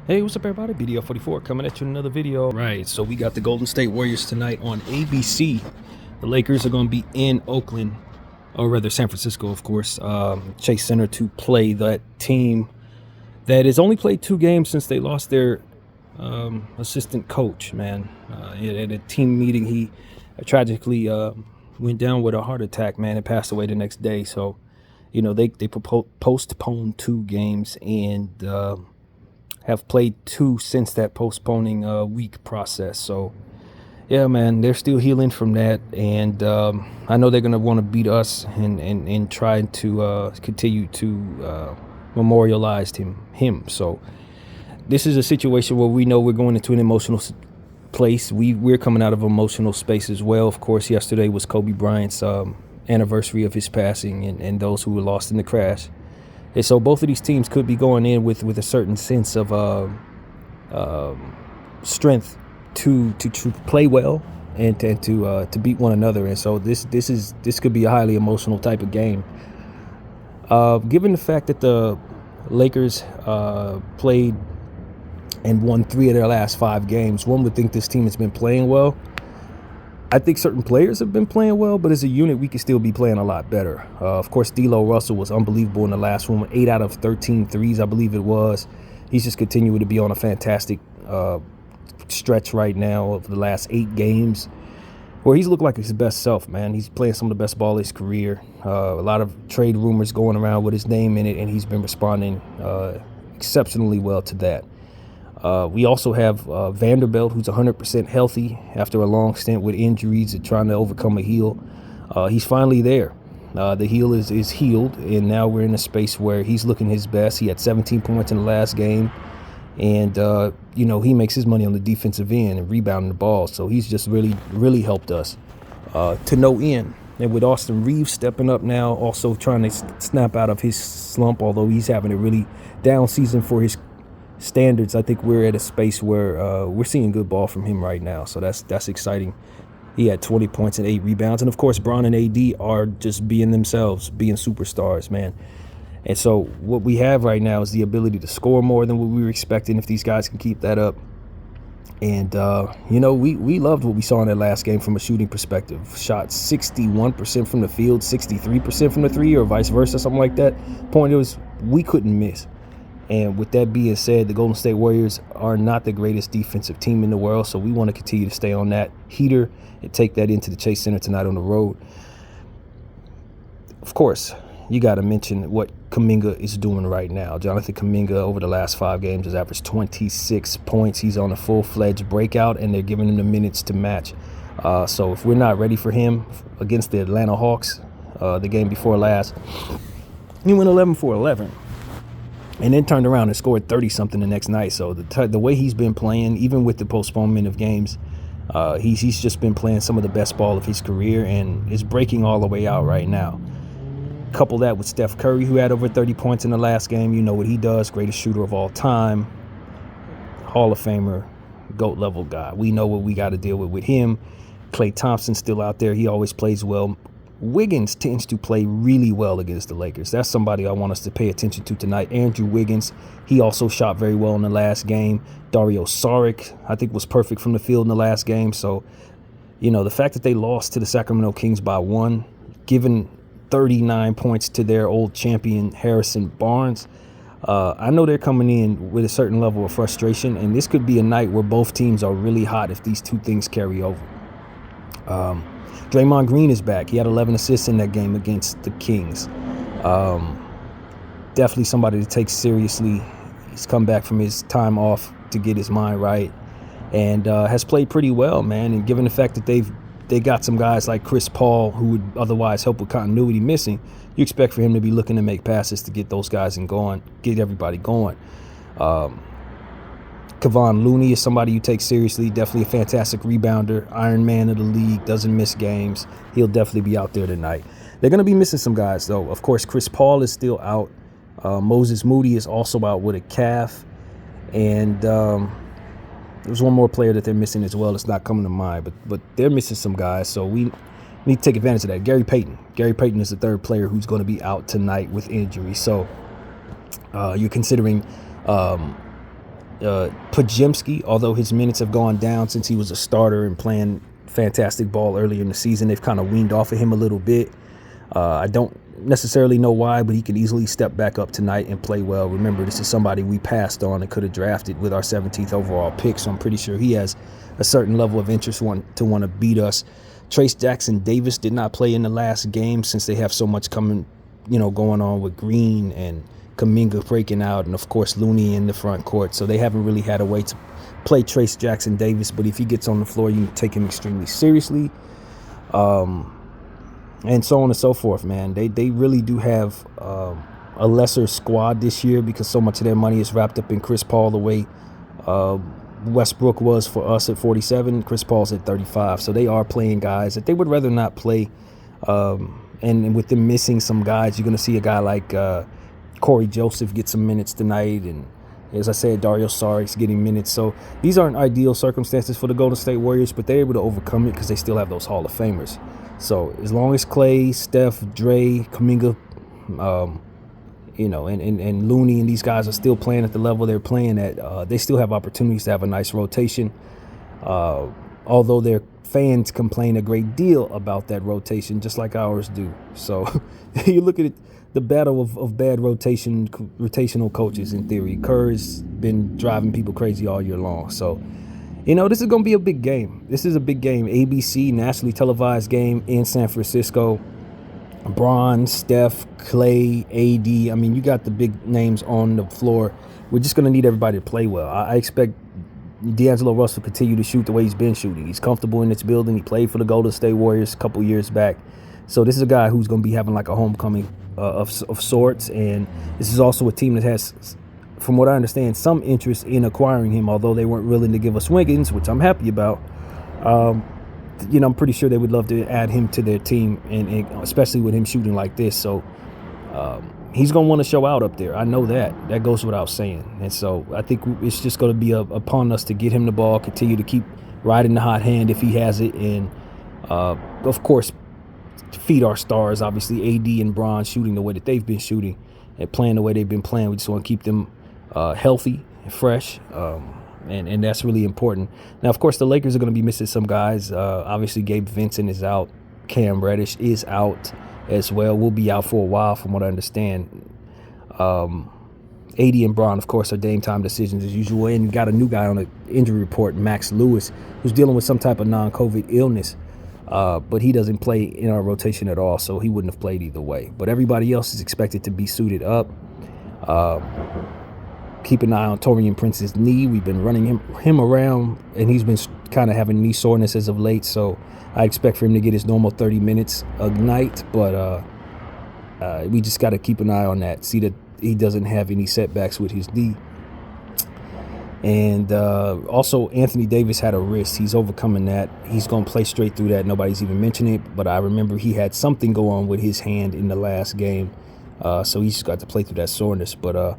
Hey, what's up, everybody? BDL44 coming at you in another video. Right, so we got the Golden State Warriors tonight on ABC. The Lakers are going to be in Oakland, or rather San Francisco, of course, Chase Center to play that team that has only played 2 games since they lost their assistant coach, man. At a team meeting, he tragically went down with a heart attack, man, and passed away the next day. So, you know, they postponed 2 games and have played 2 since that postponing week process. So, yeah, man, they're still healing from that. And I know they're going to want to beat us and try to continue to memorialize him. So this is a situation where we know we're going into an emotional place. We're coming out of emotional space as well. Of course, yesterday was Kobe Bryant's anniversary of his passing and those who were lost in the crash. And so both of these teams could be going in with a certain sense of strength to play well and to beat one another. And so this could be a highly emotional type of game. Given the fact that the Lakers played and won 3 of their last 5 games, one would think this team has been playing well. I think certain players have been playing well, but as a unit, we could still be playing a lot better. Of course, D'Lo Russell was unbelievable in the last one, 8 out of 13 threes, I believe it was. He's just continuing to be on a fantastic stretch right now of the last 8 games, where he's looked like his best self, man. He's playing some of the best ball of his career. A lot of trade rumors going around with his name in it, and he's been responding exceptionally well to that. We also have Vanderbilt, who's 100% healthy after a long stint with injuries and trying to overcome a heel. He's finally there. The heel is healed, and now we're in a space where he's looking his best. He had 17 points in the last game, and, he makes his money on the defensive end and rebounding the ball. So he's just really helped us to no end. And with Austin Reeves stepping up now, also trying to snap out of his slump, although he's having a really down season for his standards, I think we're at a space where we're seeing good ball from him right now. So that's exciting. He had 20 points and 8 rebounds. And, of course, Bron and AD are just being themselves, being superstars, man. And so what we have right now is the ability to score more than what we were expecting if these guys can keep that up. And, we loved what we saw in that last game from a shooting perspective. Shot 61% from the field, 63% from the 3, or vice versa, something like that. Point is, we couldn't miss. And with that being said, the Golden State Warriors are not the greatest defensive team in the world, so we want to continue to stay on that heater and take that into the Chase Center tonight on the road. Of course, you got to mention what Kuminga is doing right now. Jonathan Kuminga, over the last 5 games, has averaged 26 points. He's on a full-fledged breakout, and they're giving him the minutes to match. So if we're not ready for him against the Atlanta Hawks, the game before last, he went 11 for 11. And then turned around and scored 30-something the next night. So the way he's been playing, even with the postponement of games, he's just been playing some of the best ball of his career and is breaking all the way out right now. Couple that with Steph Curry, who had over 30 points in the last game. You know what he does, greatest shooter of all time, Hall of Famer, GOAT-level guy. We know what we got to deal with him. Klay Thompson's still out there. He always plays well. Wiggins tends to play really well against the Lakers. That's somebody I want us to pay attention to tonight. Andrew Wiggins, he also shot very well in the last game. Dario Saric, I think, was perfect from the field in the last game. So, the fact that they lost to the Sacramento Kings by 1, given 39 points to their old champion Harrison Barnes, I know they're coming in with a certain level of frustration, and this could be a night where both teams are really hot if these 2 things carry over. Draymond Green is back. He had 11 assists in that game against the Kings. Definitely somebody to take seriously. He's come back from his time off to get his mind right and has played pretty well, man. And given the fact that they got some guys like Chris Paul who would otherwise help with continuity missing, you expect for him to be looking to make passes to get those guys get everybody going. Kevon Looney is somebody you take seriously, definitely a fantastic rebounder, Iron Man of the league, doesn't miss games. He'll definitely be out there tonight. They're going to be missing some guys, though. Of course, Chris Paul is still out. Moses Moody is also out with a calf. And there's one more player that they're missing as well. It's not coming to mind, but they're missing some guys, so we need to take advantage of that. Gary Payton. Gary Payton is the 3rd player who's going to be out tonight with injury. So you're considering Pajemski, although his minutes have gone down since he was a starter and playing fantastic ball earlier in the season, they've kind of weaned off of him a little bit. I don't necessarily know why, but he could easily step back up tonight and play well. Remember, this is somebody we passed on and could have drafted with our 17th overall pick, so I'm pretty sure he has a certain level of interest to want to beat us. Trace Jackson Davis did not play in the last game since they have so much going on with Green and Kuminga breaking out, and of course Looney in the front court. So they haven't really had a way to play Trace Jackson Davis, but if he gets on the floor, you can take him extremely seriously. And so on and so forth, man. They really do have a lesser squad this year because so much of their money is wrapped up in Chris Paul, the way Westbrook was for us at 47. Chris Paul's at 35. So they are playing guys that they would rather not play. And with them missing some guys, you're going to see a guy like Corey Joseph get some minutes tonight. And as I said, Dario Saric's getting minutes. So these aren't ideal circumstances for the Golden State Warriors, but they're able to overcome it because they still have those Hall of Famers. So as long as Clay, Steph, Dre, Kuminga, and Looney and these guys are still playing at the level they're playing at, they still have opportunities to have a nice rotation. Although their fans complain a great deal about that rotation, just like ours do. So you look at it, the battle of bad rotational coaches, in theory. Kerr's been driving people crazy all year long. So, this is going to be a big game. This is a big game. ABC, nationally televised game in San Francisco. Bron, Steph, Clay, AD. I mean, you got the big names on the floor. We're just going to need everybody to play well. I expect D'Angelo Russell to continue to shoot the way he's been shooting. He's comfortable in this building. He played for the Golden State Warriors a couple years back. So this is a guy who's going to be having like a homecoming of sorts. And this is also a team that has, from what I understand, some interest in acquiring him, although they weren't willing to give us Wiggins, which I'm happy about. I'm pretty sure they would love to add him to their team, and especially with him shooting like this. So he's going to want to show out up there. I know that. That goes without saying. And so I think it's just going to be upon us to get him the ball, continue to keep riding the hot hand if he has it, and, of course, feed our stars. Obviously, AD and Bron shooting the way that they've been shooting and playing the way they've been playing. We just want to keep them healthy and fresh, and that's really important. Now, of course, the Lakers are going to be missing some guys. Obviously, Gabe Vincent is out. Cam Reddish is out as well. We'll be out for a while, from what I understand. AD and Bron, of course, are game time decisions as usual. And you got a new guy on the injury report, Max Lewis, who's dealing with some type of non-COVID illness. But he doesn't play in our rotation at all, so he wouldn't have played either way. But everybody else is expected to be suited up. Keep an eye on Taurean Prince's knee. We've been running him around, and he's been kind of having knee soreness as of late. So I expect for him to get his normal 30 minutes a night. But we just got to keep an eye on that, see that he doesn't have any setbacks with his knee. And also, Anthony Davis had a wrist. He's overcoming that. He's going to play straight through that. Nobody's even mentioning it. But I remember he had something go on with his hand in the last game. So he's got to play through that soreness. But,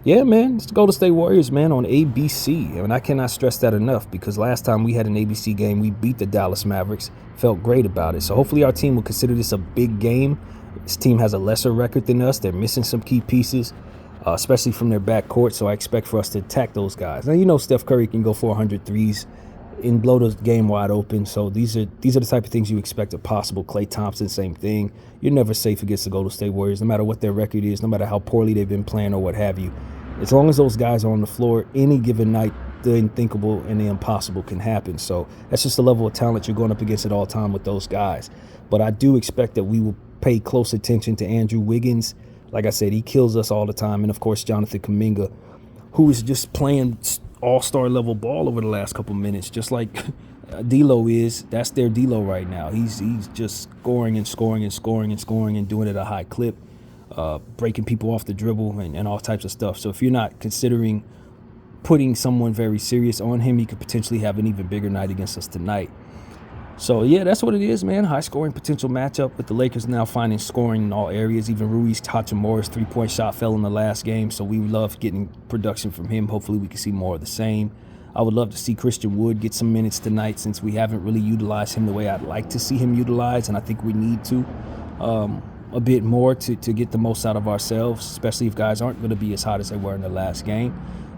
yeah, man, it's the Golden State Warriors, man, on ABC. And I cannot stress that enough, because last time we had an ABC game, we beat the Dallas Mavericks. Felt great about it. So hopefully our team will consider this a big game. This team has a lesser record than us. They're missing some key pieces, especially from their backcourt. So I expect for us to attack those guys. Now, Steph Curry can go 400 threes and blow the game wide open. So these are the type of things you expect are possible. Klay Thompson, same thing. You're never safe against the Golden State Warriors, no matter what their record is, no matter how poorly they've been playing or what have you. As long as those guys are on the floor, any given night, the unthinkable and the impossible can happen. So that's just the level of talent you're going up against at all time with those guys. But I do expect that we will pay close attention to Andrew Wiggins. Like I said, he kills us all the time. And, of course, Jonathan Kuminga, who is just playing all-star level ball over the last couple minutes, just like D'Lo is. That's their D'Lo right now. He's just scoring and scoring and scoring and scoring and doing it at a high clip, breaking people off the dribble and all types of stuff. So if you're not considering putting someone very serious on him, he could potentially have an even bigger night against us tonight. So, yeah, that's what it is, man. High-scoring potential matchup with the Lakers now finding scoring in all areas. Even Rui Hachimura's three-point shot fell in the last game, so we love getting production from him. Hopefully we can see more of the same. I would love to see Christian Wood get some minutes tonight, since we haven't really utilized him the way I'd like to see him utilized, and I think we need to a bit more to get the most out of ourselves, especially if guys aren't going to be as hot as they were in the last game.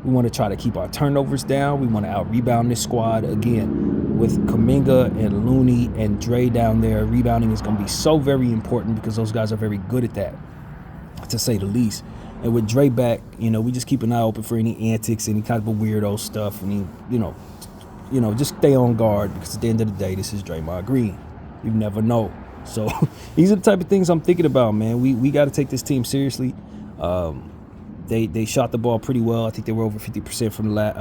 We want to try to keep our turnovers down. We want to out-rebound this squad. Again, with Kuminga and Looney and Dre down there, rebounding is going to be so very important because those guys are very good at that, to say the least. And with Dre back, we just keep an eye open for any antics, any kind of a weirdo stuff. And, just stay on guard because at the end of the day, this is Draymond Green. You never know. So these are the type of things I'm thinking about, man. We got to take this team seriously. They shot the ball pretty well. I think they were over 50%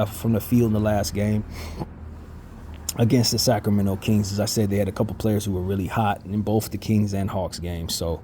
from the field in the last game against the Sacramento Kings. As I said, they had a couple players who were really hot in both the Kings and Hawks games. So,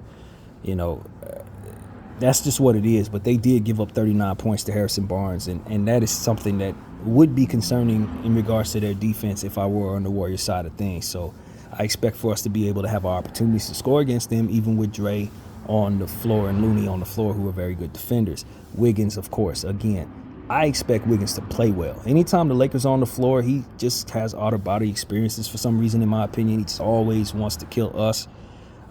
that's just what it is. But they did give up 39 points to Harrison Barnes, and that is something that would be concerning in regards to their defense if I were on the Warriors side of things. So I expect for us to be able to have our opportunities to score against them, even with Dre on the floor and Looney on the floor, who are very good defenders. Wiggins, of course, again, I expect Wiggins to play well. Anytime the Lakers are on the floor, he just has out-of-body experiences for some reason, in my opinion. He just always wants to kill us.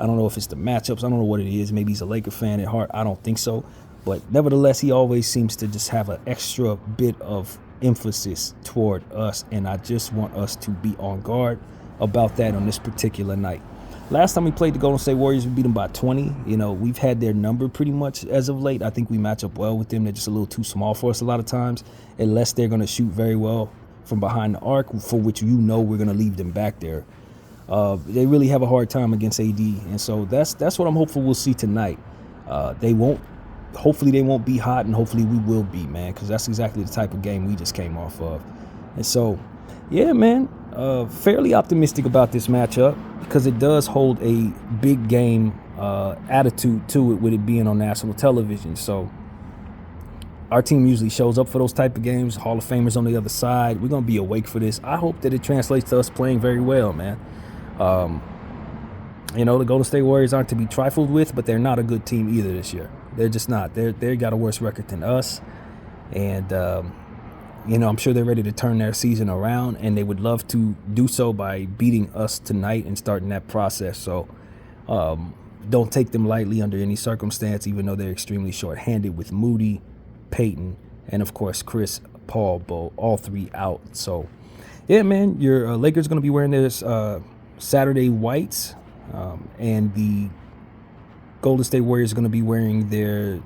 I don't know if it's the matchups. I don't know what it is. Maybe he's a Laker fan at heart. I don't think so. But nevertheless, he always seems to just have an extra bit of emphasis toward us, and I just want us to be on guard about that on this particular night. Last time we played the Golden State Warriors, we beat them by 20. We've had their number pretty much as of late. I think we match up well with them. They're just a little too small for us a lot of times, unless they're going to shoot very well from behind the arc, for which we're going to leave them back there. They really have a hard time against AD, and so that's what I'm hopeful we'll see tonight. Hopefully they won't be hot, and hopefully we will be, man, because that's exactly the type of game we just came off of. And so, yeah, man, fairly optimistic about this matchup because it does hold a big game attitude to it with it being on national television. So our team usually shows up for those type of games. Hall of Famers on the other side. We're going to be awake for this. I hope that it translates to us playing very well, man. The Golden State Warriors aren't to be trifled with, but they're not a good team either this year. They're just not. They got a worse record than us. And, I'm sure they're ready to turn their season around, and they would love to do so by beating us tonight and starting that process. So don't take them lightly under any circumstance, even though they're extremely short-handed with Moody, Peyton, and, of course, Chris Paul, all three out. So, yeah, man, your Lakers going to be wearing this Saturday whites, and the Golden State Warriors are going to be wearing their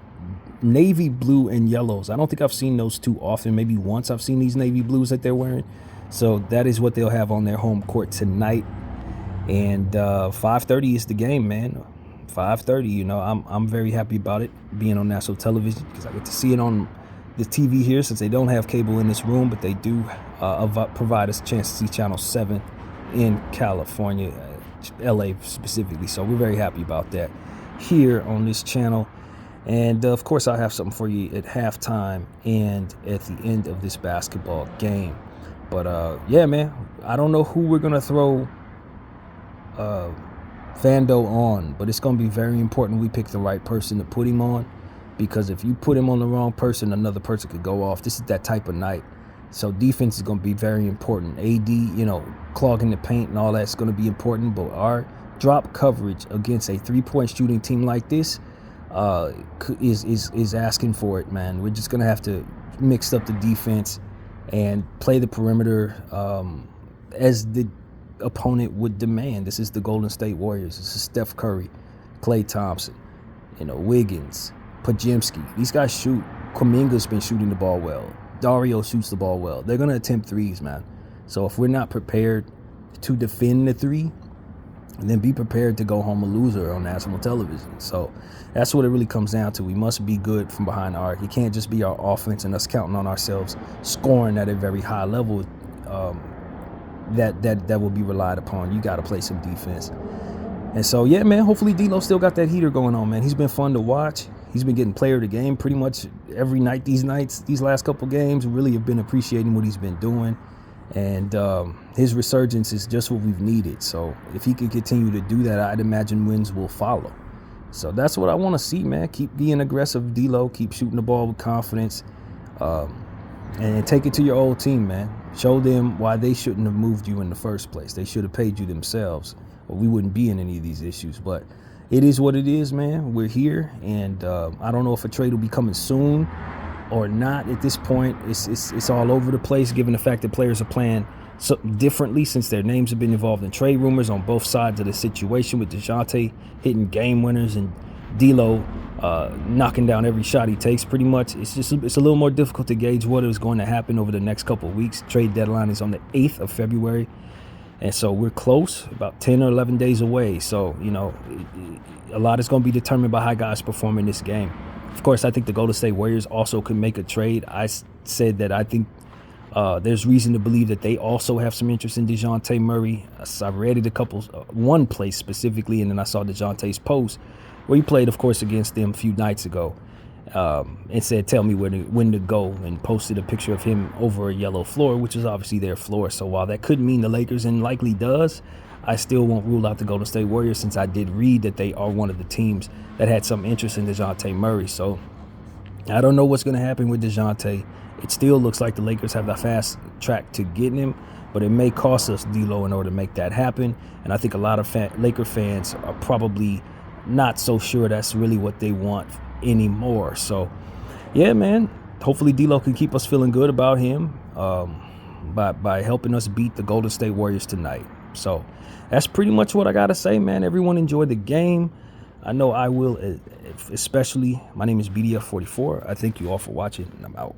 navy blue and yellows. I don't think I've seen those too often. Maybe once I've seen these navy blues that they're wearing. So that is what they'll have on their home court tonight. And 5:30 is the game, man. 5:30. I'm very happy about it being on national television because I get to see it on the TV here since they don't have cable in this room, but they do provide us a chance to see Channel 7 in California, LA specifically. So we're very happy about that here on this channel. And, of course, I'll have something for you at halftime and at the end of this basketball game. But, yeah, man, I don't know who we're going to throw Vando on, but it's going to be very important we pick the right person to put him on, because if you put him on the wrong person, another person could go off. This is that type of night. So defense is going to be very important. AD, clogging the paint and all that's going to be important. But our drop coverage against a three-point shooting team like this is asking for it, man. We're just going to have to mix up the defense and play the perimeter as the opponent would demand. This is the Golden State Warriors. This is Steph Curry, Klay Thompson, Wiggins, Podziemski. These guys shoot. Kuminga's been shooting the ball well. Dario shoots the ball well. They're going to attempt threes, man. So if we're not prepared to defend the three, then be prepared to go home a loser on national television. So that's what it really comes down to. We must be good from behind the arc. It can't just be our offense and us counting on ourselves scoring at a very high level that will be relied upon. You got to play some defense. And so, yeah, man, hopefully D'Lo still got that heater going on, man. He's been fun to watch. He's been getting player of the game pretty much every night these last couple games. Really have been appreciating what he's been doing. And his resurgence is just what we've needed. So if he can continue to do that, I'd imagine wins will follow. So that's what I want to see, man. Keep being aggressive, D'Lo. Keep shooting the ball with confidence. And take it to your old team, man. Show them why they shouldn't have moved you in the first place. They should have paid you themselves, or we wouldn't be in any of these issues. But it is what it is, man. We're here, and I don't know if a trade will be coming soon or not at this point. It's all over the place, given the fact that players are playing so differently since their names have been involved in trade rumors on both sides of the situation, with DeJounte hitting game winners and D'Lo knocking down every shot he takes. Pretty much, it's a little more difficult to gauge what is going to happen over the next couple of weeks. Trade deadline is on the 8th of February. And so we're close, about 10 or 11 days away. So, a lot is going to be determined by how guys perform in this game. Of course, I think the Golden State Warriors also could make a trade. I said that I think there's reason to believe that they also have some interest in DeJounte Murray. I read it one place specifically, and then I saw DeJounte's post where he played, of course, against them a few nights ago, and said, tell me when to go, and posted a picture of him over a yellow floor, which is obviously their floor. So while that could mean the Lakers, and likely does, I still won't rule out the Golden State Warriors, since I did read that they are one of the teams that had some interest in DeJounte Murray. So I don't know what's going to happen with DeJounte. It still looks like the Lakers have the fast track to getting him, but it may cost us D'Lo in order to make that happen. And I think a lot of Laker fans are probably not so sure that's really what they want anymore. So, yeah, man, hopefully D'Lo can keep us feeling good about him by helping us beat the Golden State Warriors tonight. So that's pretty much what I got to say, man. Everyone enjoyed the game. I know I will, especially. My name is BDF44. I thank you all for watching, and I'm out.